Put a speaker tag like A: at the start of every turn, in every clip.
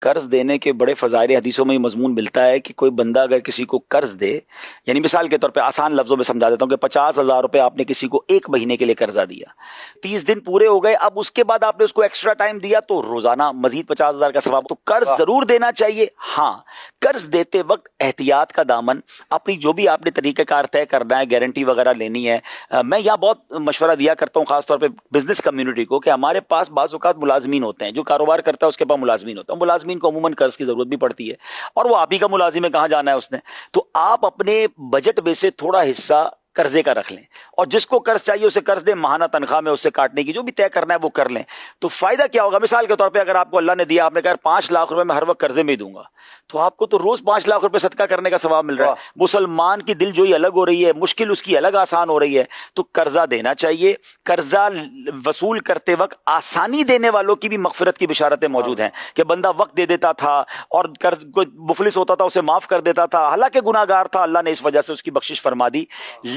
A: قرض دینے کے بڑے فضائل حدیثوں میں یہ مضمون ملتا ہے کہ کوئی بندہ اگر کسی کو قرض دے، یعنی مثال کے طور پہ آسان لفظوں میں سمجھا دیتا ہوں کہ 50,000 روپے آپ نے کسی کو 1 مہینے کے لیے قرضہ دیا، 30 دن پورے ہو گئے، اب اس کے بعد آپ نے اس کو ایکسٹرا ٹائم دیا تو روزانہ مزید 50,000 کا ثواب۔ تو قرض ضرور دینا چاہیے، ہاں قرض دیتے وقت احتیاط کا دامن، اپنی جو بھی آپ نے طریقہ کار طے کرنا ہے، گارنٹی وغیرہ لینی ہے۔ میں یہاں بہت مشورہ دیا کرتا ہوں خاص طور پہ بزنس کمیونٹی کو کہ ہمارے پاس بعض اوقات ملازمین ہوتے ہیں، جو کاروبار کرتا ہے اس کے پاس ملازمین ہوتا ہے، ملازمین کو عموماً قرض کی ضرورت بھی پڑتی ہے، اور وہ آپ ہی کا ملازم ہے، کہاں جانا ہے اس نے، تو آپ اپنے بجٹ میں سے تھوڑا حصہ قرضے کا رکھ لیں، اور جس کو قرض چاہیے اسے قرض دیں، ماہانہ تنخواہ میں اس سے کاٹنے کی جو بھی طے کرنا ہے وہ کر لیں۔ تو فائدہ کیا ہوگا؟ مثال کے طور پہ اگر آپ کو اللہ نے دیا، آپ نے کہا 5 لاکھ روپے میں ہر وقت قرضے میں ہی دوں گا، تو آپ کو تو روز 5 لاکھ روپے صدقہ کرنے کا ثواب مل رہا ہے۔ مسلمان کی دل جوئی الگ ہو رہی ہے، مشکل اس کی الگ آسان ہو رہی ہے، تو قرضہ دینا چاہیے۔ قرضہ وصول کرتے وقت آسانی دینے والوں کی بھی مغفرت کی بشارتیں موجود ہیں کہ بندہ وقت دے دیتا تھا اور قرض کو مفلس ہوتا تھا اسے معاف کر دیتا تھا، حالانکہ گناہ گار تھا، اللہ نے اس وجہ سے اس کی بخشش فرما دی۔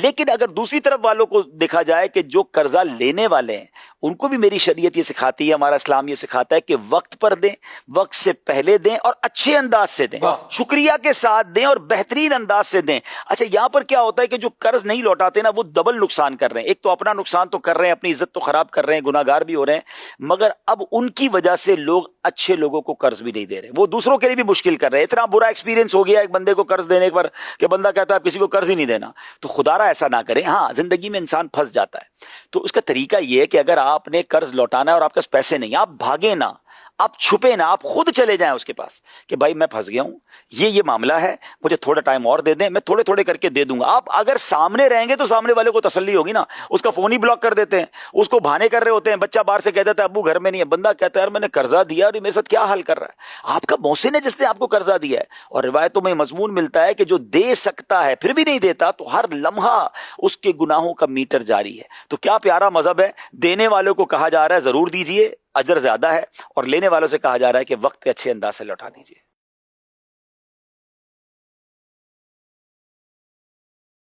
A: لیکن اگر دوسری طرف والوں کو دیکھا جائے کہ جو قرضہ لینے والے ہیں ان کو بھی میری شریعت یہ سکھاتی ہے، ہمارا اسلام یہ سکھاتا ہے کہ وقت پر دیں، وقت سے پہلے دیں اور اچھے انداز سے دیں، شکریہ کے ساتھ دیں اور بہترین انداز سے دیں۔ اچھا یہاں پر کیا ہوتا ہے کہ جو قرض نہیں لوٹاتے نا وہ ڈبل نقصان کر رہے ہیں، ایک تو اپنا نقصان تو کر رہے ہیں، اپنی عزت تو خراب کر رہے ہیں، گناہ گار بھی ہو رہے ہیں، مگر اب ان کی وجہ سے لوگ اچھے لوگوں کو قرض بھی نہیں دے رہے، وہ دوسروں کے لیے بھی مشکل کر رہے ہیں۔ اتنا برا ایکسپیرینس ہو گیا ایک بندے کو قرض دینے پر کہ بندہ کہتا ہے کسی کو قرض ہی نہیں دینا، تو خدا را ایسا نہ کریں۔ ہاں زندگی میں انسان پھنس جاتا ہے، تو اس کا طریقہ یہ ہے کہ اگر آپ نے قرض لوٹانا ہے اور آپ کے پاس پیسے نہیں، آپ بھاگیں نہ، آپ چھپے نہ، آپ خود چلے جائیں اس کے پاس کہ بھائی میں پھنس گیا ہوں، یہ معاملہ ہے، مجھے تھوڑا ٹائم اور دے دیں، میں تھوڑے تھوڑے کر کے دے دوں گا۔ آپ اگر سامنے رہیں گے تو سامنے والے کو تسلی ہوگی نا، اس کا فون ہی بلاک کر دیتے ہیں، اس کو بہانے کر رہے ہوتے ہیں، بچہ باہر سے کہہ دیتا ہے ابو گھر میں نہیں ہے، بندہ کہتا ہے یار میں نے قرضہ دیا اور یہ میرے ساتھ کیا حال کر رہا ہے۔ آپ کا محسن ہے جس نے آپ کو قرضہ دیا ہے، اور روایتوں میں مضمون ملتا ہے کہ جو دے سکتا ہے پھر بھی نہیں دیتا تو ہر لمحہ اس کے گناہوں کا میٹر جاری ہے۔ تو کیا پیارا مذہب ہے، دینے والوں کو کہا جا رہا ہے ضرور دیجئے، اجر زیادہ ہے، اور لینے والوں سے کہا جا رہا ہے کہ وقت پہ اچھے انداز سے لوٹا دیجئے۔